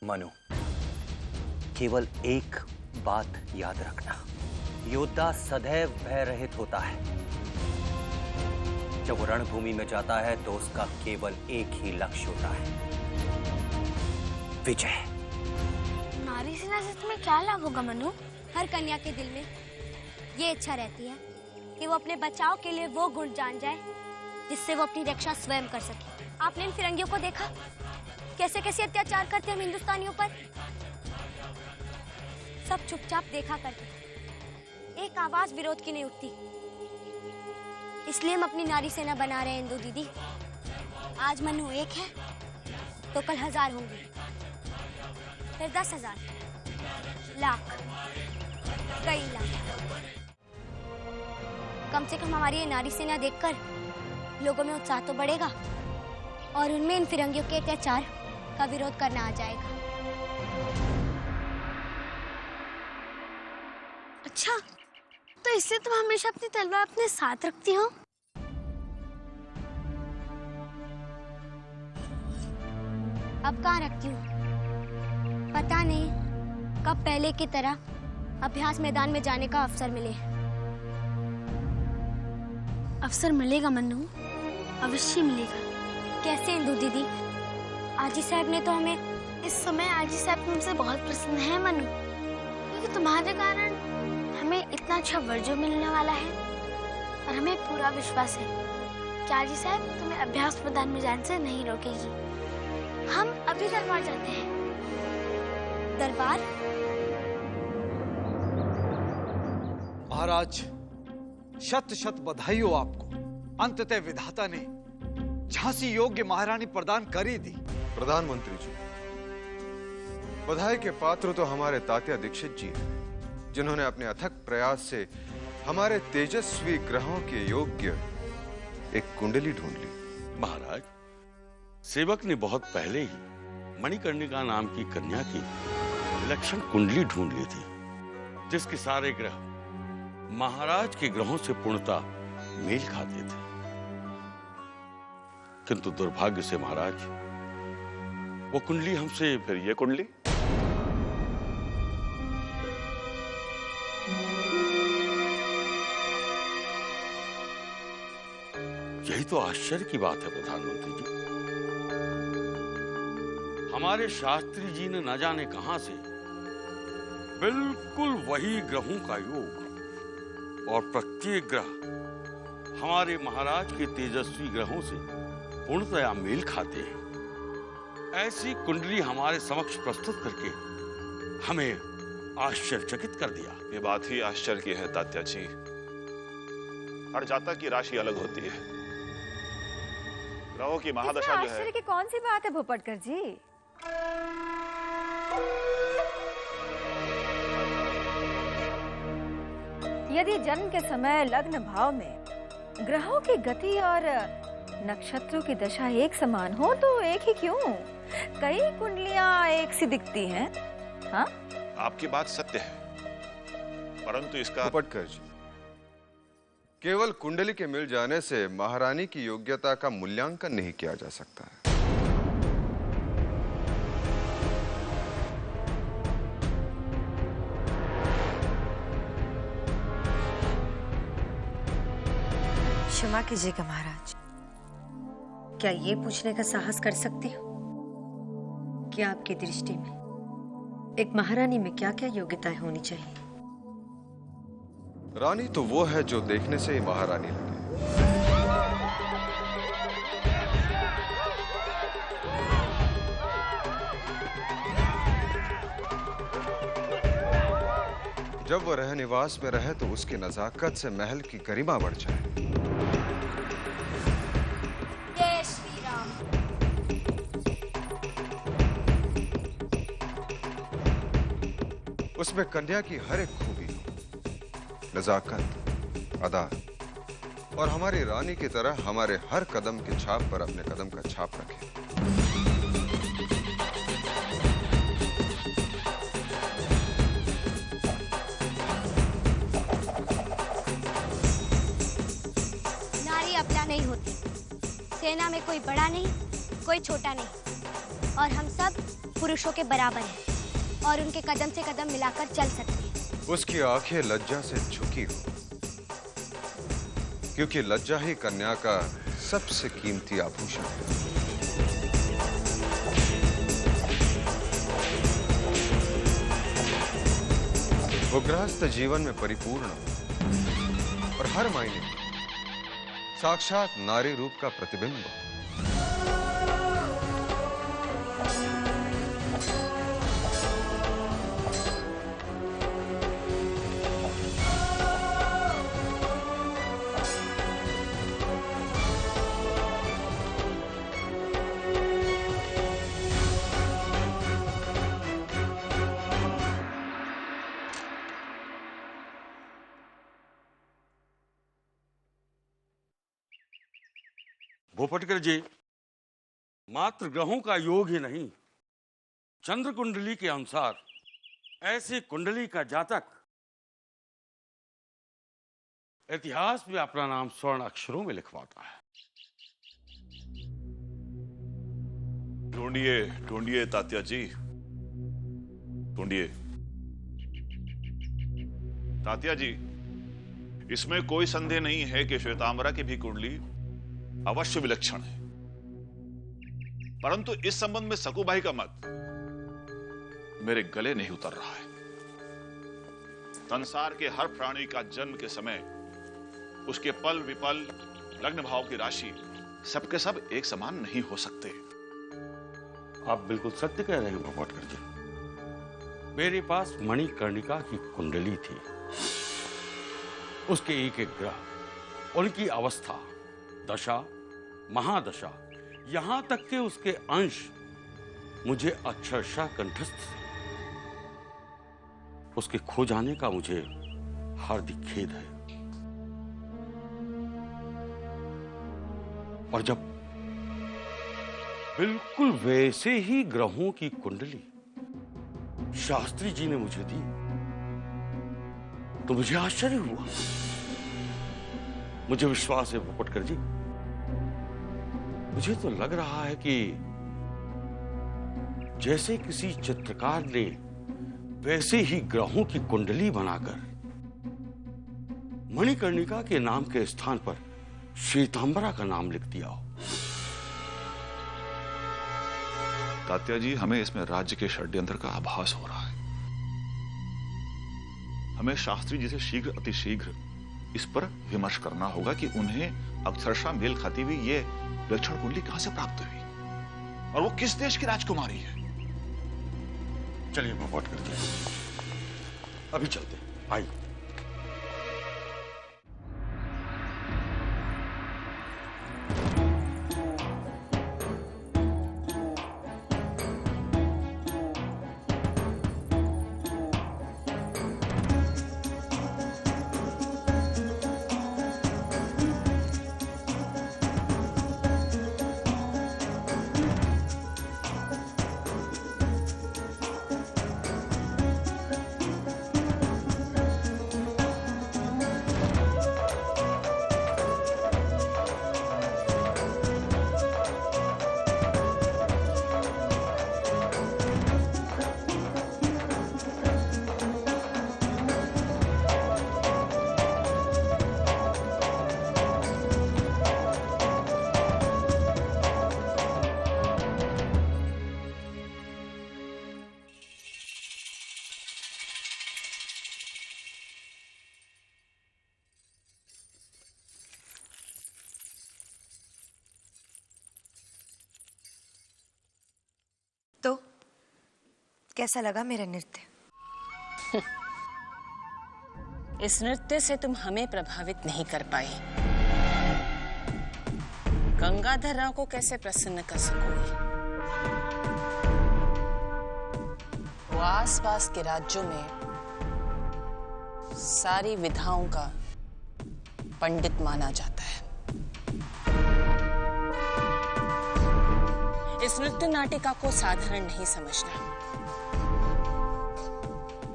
मनु, केवल एक बात याद रखना, योद्धा सदैव भय रहित होता है। जब वो रणभूमि में जाता है तो उसका केवल एक ही लक्ष्य होता है, विजय। नारी सेना से तुम्हें क्या लाभ होगा मनु? हर कन्या के दिल में ये इच्छा रहती है कि वो अपने बचाव के लिए वो गुण जान जाए जिससे वो अपनी रक्षा स्वयं कर सके। आपने इन फिरंगियों को देखा कैसे कैसे अत्याचार करते हैं हम हिंदुस्तानियों पर? सब चुपचाप देखा करते, एक आवाज विरोध की नहीं उठती। इसलिए हम अपनी नारी सेना बना रहे हैं इंदु दीदी। आज मनु एक है तो कल 1000 होंगे, फिर 10,000, लाख, कई लाख। कम से कम हमारी ये नारी सेना देखकर लोगों में उत्साह तो बढ़ेगा और उनमें इन फिरंगियों के अत्याचार का विरोध करना आ जाएगा। अच्छा, तो इससे तुम हमेशा अपनी तलवार अपने साथ रखती हो? अब कहाँ रखती हूँ पता नहीं, कब पहले की तरह अभ्यास मैदान में जाने का अवसर मिले। अवसर मिलेगा मन्नू, अवश्य मिलेगा। कैसे इंदु दीदी? आजी साहब ने तो हमें इस समय आजी साहब तुमसे बहुत प्रसन्न है मनु, क्योंकि तुम्हारे कारण हमें इतना अच्छा वर्जो मिलने वाला है और हमें पूरा विश्वास है कि आजी साहब तुम्हें अभ्यास मैदान में जाने से नहीं रोकेगी। हम अभी दरबार जाते हैं। दरबार? महाराज, शत शत बधाई हो आपको। अंततः विधाता ने झांसी योग्य महारानी प्रदान कर ही दी। प्रधानमंत्री जी, बधाई के पात्र तो हमारे तात्या दीक्षित जी हैं, जिन्होंने अपने अथक प्रयास से हमारे तेजस्वी ग्रहों के योग्य एक कुंडली ढूंढ ली। महाराज, सेवक ने बहुत पहले ही मणिकर्णिका नाम की कन्या की विलक्षण कुंडली ढूंढ ली थी, जिसके सारे ग्रह महाराज के ग्रहों से पूर्णतः मेल खाते थे। किंतु दुर्भाग्य से महाराज, वो कुंडली हमसे फिर ये कुंडली यही तो आश्चर्य की बात है प्रधानमंत्री जी। हमारे शास्त्री जी ने न जाने कहां से बिल्कुल वही ग्रहों का योग और प्रत्येक ग्रह हमारे महाराज के तेजस्वी ग्रहों से पूर्णतया मेल खाते हैं। ऐसी कुंडली हमारे समक्ष प्रस्तुत करके हमें आश्चर्यचकित कर दिया। ये बात ही आश्चर्य की है तात्या जी। हर जातक की राशि अलग होती है, ग्रहों की महादशा जो है। आश्चर्य की कौन सी बात है भोपटकर जी? यदि जन्म के समय लग्न भाव में ग्रहों की गति और नक्षत्रों की दशा एक समान हो तो एक ही क्यों, कई कुंडलियां एक सी दिखती हैं। हाँ, आपकी बात सत्य है, परंतु इसका भोपटकर जी, केवल कुंडली के मिल जाने से महारानी की योग्यता का मूल्यांकन नहीं किया जा सकता है। क्षमा कीजिएगा महाराज, क्या ये पूछने का साहस कर सकती हो कि आपकी दृष्टि में एक महारानी में क्या क्या योग्यताएं होनी चाहिए? रानी तो वो है जो देखने से ही महारानी लगे। जब वो रह निवास में रहे तो उसकी नजाकत से महल की गरिमा बढ़ जाए। जय श्री राम। उसमें कन्या की हर एक खूबी हो, नजाकत, अदा और हमारी रानी की तरह हमारे हर कदम के छाप पर अपने कदम का छाप रखे। नारी अपना नहीं होती, सेना में कोई बड़ा नहीं, कोई छोटा नहीं, और हम सब पुरुषों के बराबर हैं और उनके कदम से कदम मिलाकर चल सकते हैं। उसकी आंखें लज्जा से झुकी हो, क्योंकि लज्जा ही कन्या का सबसे कीमती आभूषण है। वो गृहस्थ जीवन में परिपूर्ण और हर मायने में साक्षात नारी रूप का प्रतिबिंब हो। भूपटकर जी, मात्र ग्रहों का योग ही नहीं, चंद्र कुंडली के अनुसार ऐसी कुंडली का जातक इतिहास में अपना नाम स्वर्ण अक्षरों में लिखवाता है। ढूंढिए ढूंढिए तात्या जी, ढूंढिए। तात्या जी, इसमें कोई संदेह नहीं है कि श्वेतांबरा की भी कुंडली अवश्य विलक्षण है, परंतु इस संबंध में सकुबाई का मत मेरे गले नहीं उतर रहा है। संसार के हर प्राणी का जन्म के समय उसके पल विपल, लग्न भाव की राशि सबके सब एक समान नहीं हो सकते। आप बिल्कुल सत्य कह रहे हैं भूपटकर जी। मेरे पास मणिकर्णिका की कुंडली थी, उसके एक एक ग्रह, उनकी अवस्था, दशा, महादशा, यहां तक कि उसके अंश मुझे अक्षरशः कंठस्थ थे। उसके खो जाने का मुझे हार्दिक खेद है। और जब बिल्कुल वैसे ही ग्रहों की कुंडली शास्त्री जी ने मुझे दी तो मुझे आश्चर्य हुआ। मुझे विश्वास है भूपटकर जी, मुझे तो लग रहा है कि जैसे किसी चित्रकार ने वैसे ही ग्रहों की कुंडली बनाकर मणिकर्णिका के नाम के स्थान पर श्वेतांबरा का नाम लिख दिया हो। तात्या जी, हमें इसमें राज्य के षड्यंत्र का आभास हो रहा है। हमें शास्त्री जी से शीघ्र अतिशीघ्र इस पर विमर्श करना होगा कि उन्हें अक्षरशः मेल खाती हुई ये विलक्षण कुंडली कहां से प्राप्त हुई और वो किस देश की राजकुमारी है। चलिए भूपटकर जी, अभी चलते हैं। आइए। तो कैसा लगा मेरा नृत्य? इस नृत्य से तुम हमें प्रभावित नहीं कर पाई। गंगाधर राव को कैसे प्रसन्न कर सकोगी? वो आसपास के राज्यों में सारी विधाओं का पंडित माना जाता है। इस नृत्य नाटिका को साधारण नहीं समझना,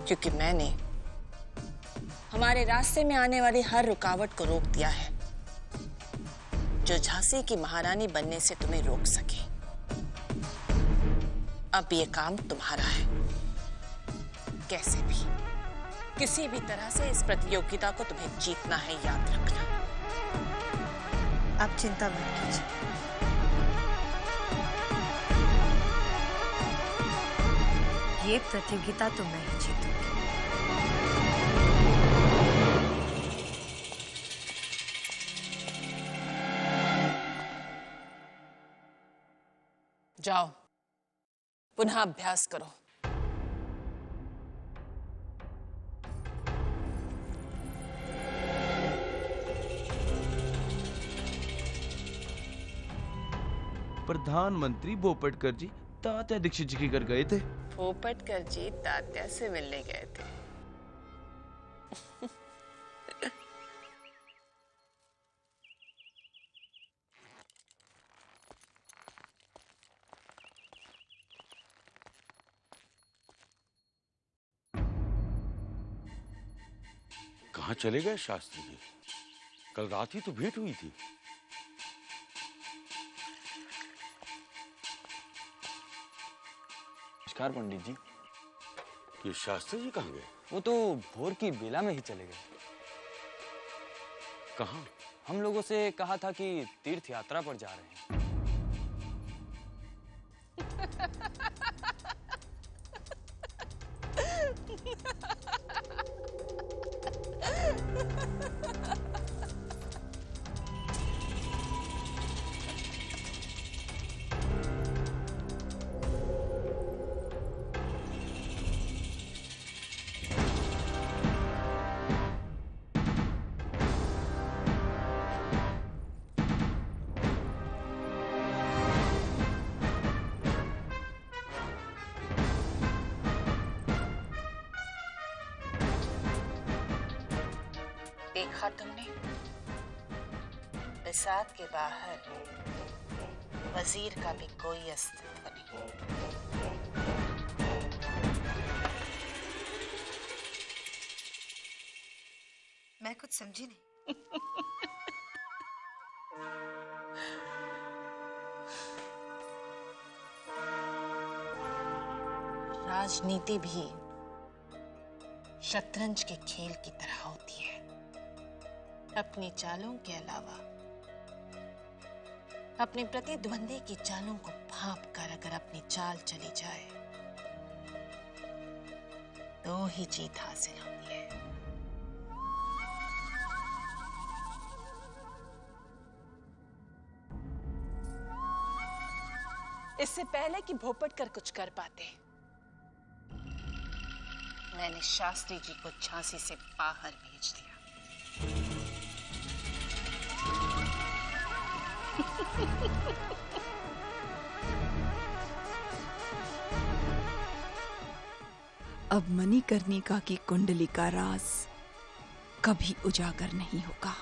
क्योंकि मैंने हमारे रास्ते में आने वाली हर रुकावट को रोक दिया है जो झांसी की महारानी बनने से तुम्हें रोक सके। अब ये काम तुम्हारा है। कैसे भी, किसी भी तरह से इस प्रतियोगिता को तुम्हें जीतना है, याद रखना। आप चिंता मत कीजिए। ये प्रतियोगिता तो मैं ही जीतूंगी। जाओ, पुनः अभ्यास करो। प्रधानमंत्री बोपटकर जी तात्या दीक्षित जी के घर गए थे। पोपटकर जी तात्या से मिलने गए थे। कहाँ चले गए शास्त्री जी? कल रात ही तो भेंट हुई थी। नमस्कार पंडित जी। ये शास्त्री जी कहाँ गए? वो तो भोर की बेला में ही चले गए। कहाँ? हम लोगों से कहा था कि तीर्थ यात्रा पर जा रहे हैं। देखा तुमने, बिसात के बाहर वजीर का भी कोई अस्तित्व नहीं। मैं कुछ समझी नहीं। राजनीति भी शतरंज के खेल की तरह होती है। अपनी चालों के अलावा अपने प्रतिद्वंदी की चालों को भांप कर अगर अपनी चाल चली जाए तो ही जीत हासिल होती है। इससे पहले कि भोपटकर कुछ कर पाते, मैंने शास्त्री जी को झांसी से बाहर भेज दिया। अब मणिकर्णिका की कुंडली का राज कभी उजागर नहीं होगा।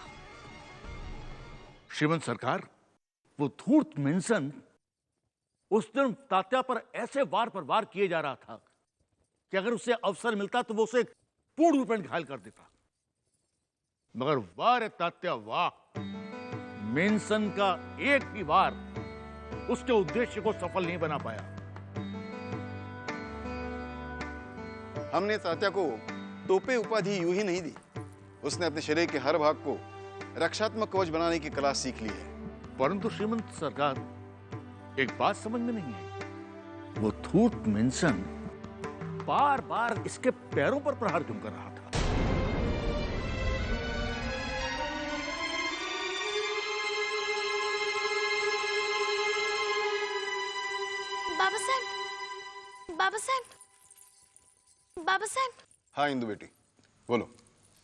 श्रीमंत सरकार, वो धूर्त मेंसन उस दिन तात्या पर ऐसे वार पर वार किए जा रहा था कि अगर उसे अवसर मिलता तो वो उसे पूर्ण रूप में घायल कर देता। मगर वाह रे तात्या वाह, मेंसन का एक भी वार उसके उद्देश्य को सफल नहीं बना पाया। हमने तात्या को टोपे उपाधि यूं ही नहीं दी। उसने अपने शरीर के हर भाग को रक्षात्मक कवच बनाने की कला सीख ली है। परंतु श्रीमंत सरकार, एक बात समझ में नहीं आई, वो धूर्त मेंसन बार बार इसके पैरों पर प्रहार क्यों कर रहा था? बाबा साहब, बाबा साहब, बाबा साहब। हाँ इंदु बेटी, बोलो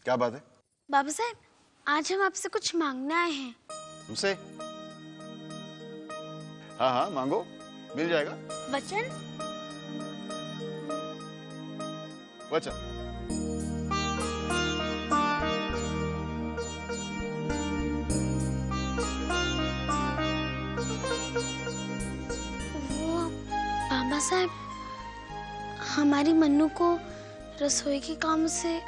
क्या बात है? बाबा साहब, आज हम आपसे कुछ मांगने आए हैं। तुमसे? हाँ हाँ मांगो, मिल जाएगा। वचन? वचन। वो बाबा साहब, हमारी मन्नू को रसोई के काम से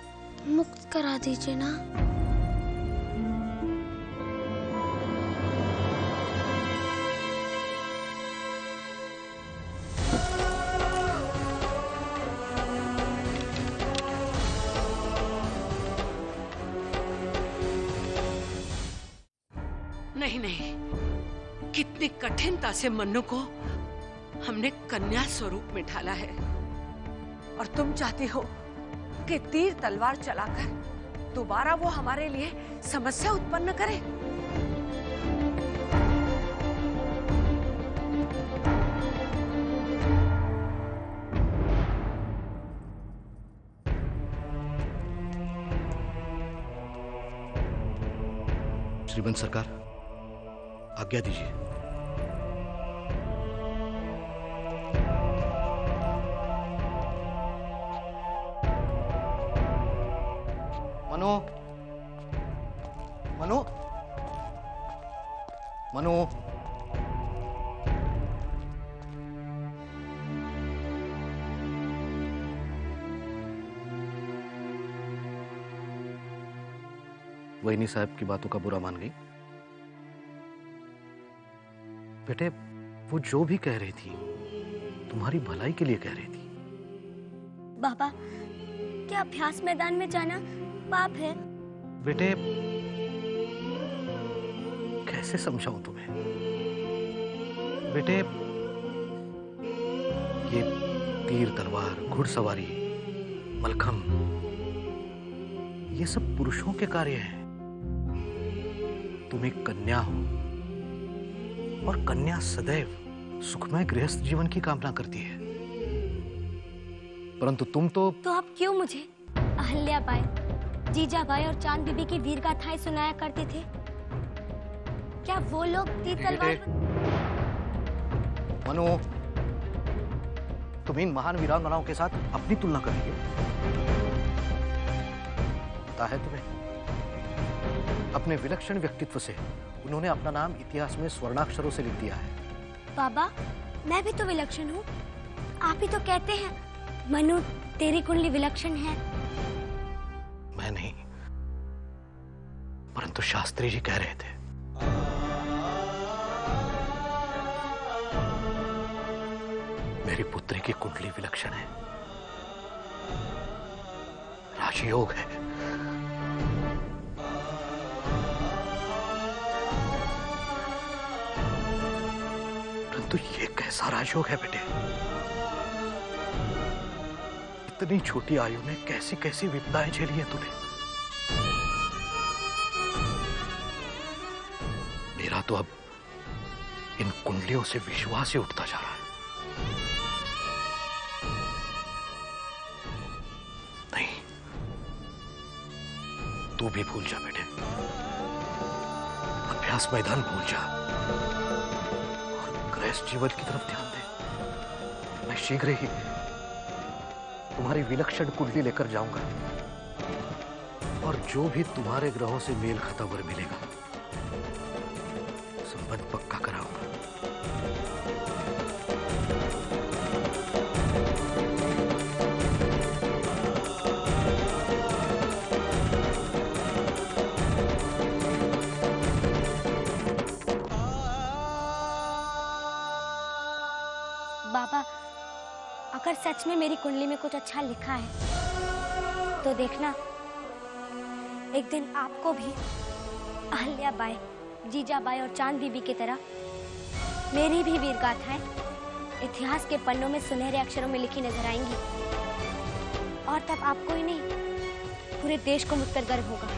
मुक्त करा दीजिए ना। नहीं नहीं, कितनी कठिनता से मन्नू को हमने कन्या स्वरूप में ढाला है, और तुम चाहती हो कि तीर तलवार चलाकर दोबारा वो हमारे लिए समस्या उत्पन्न करे। श्रीमंत सरकार, आज्ञा दीजिए। मनु, मनु, मनु, वहीनी साहब की बातों का बुरा मान गई। बेटे, वो जो भी कह रही थी तुम्हारी भलाई के लिए कह रही थी। बाबा, क्या अभ्यास मैदान में जाना पाप है? बेटे, कैसे समझाऊं तुम्हें? बेटे, ये तीर तलवार, घुड़सवारी, मलखम, ये सब पुरुषों के कार्य हैं। तुम एक कन्या हो, और कन्या सदैव सुखमय गृहस्थ जीवन की कामना करती है, परंतु तुम तो आप क्यों मुझे अहल्याबाई, जीजाबाई और चांद बीबी की वीर गाथाएं सुनाया करते थे? क्या वो लोग तीर तलवार? मनु, तुम इन महान वीरांगनाओं के साथ अपनी तुलना करेंगे? पता है तुम्हें, अपने विलक्षण व्यक्तित्व से उन्होंने अपना नाम इतिहास में स्वर्णाक्षरों से लिख दिया है। बाबा, मैं भी तो विलक्षण हूँ। आप ही तो कहते हैं मनु तेरी कुंडली विलक्षण है। मैं नहीं, परंतु शास्त्री जी कह रहे थे। मेरी पुत्री की कुंडली विलक्षण है, राजयोग है। परंतु ये कैसा राजयोग है बेटे? इतनी छोटी आयु में कैसी कैसी विपदाएं झेली है तूने। मेरा तो अब इन कुंडलियों से विश्वास ही उठता जा रहा है। नहीं, तू भी भूल जा बेटे, अभ्यास मैदान भूल जा और गृहस्थ जीवन की तरफ ध्यान दे। मैं शीघ्र ही तुम्हारी विलक्षण कुंडली लेकर जाऊंगा, और जो भी तुम्हारे ग्रहों से मेल खाता वर मिलेगा, संबंध पक्का कराऊंगा। बाबा, अगर सच में मेरी कुंडली में कुछ अच्छा लिखा है तो देखना, एक दिन आपको भी अहल्याबाई, जीजाबाई और चांद बीबी की तरह मेरी भी वीर गाथाएं इतिहास के पन्नों में सुनहरे अक्षरों में लिखी नजर आएंगी, और तब आपको ही नहीं पूरे देश को मुझ पर गर्व होगा।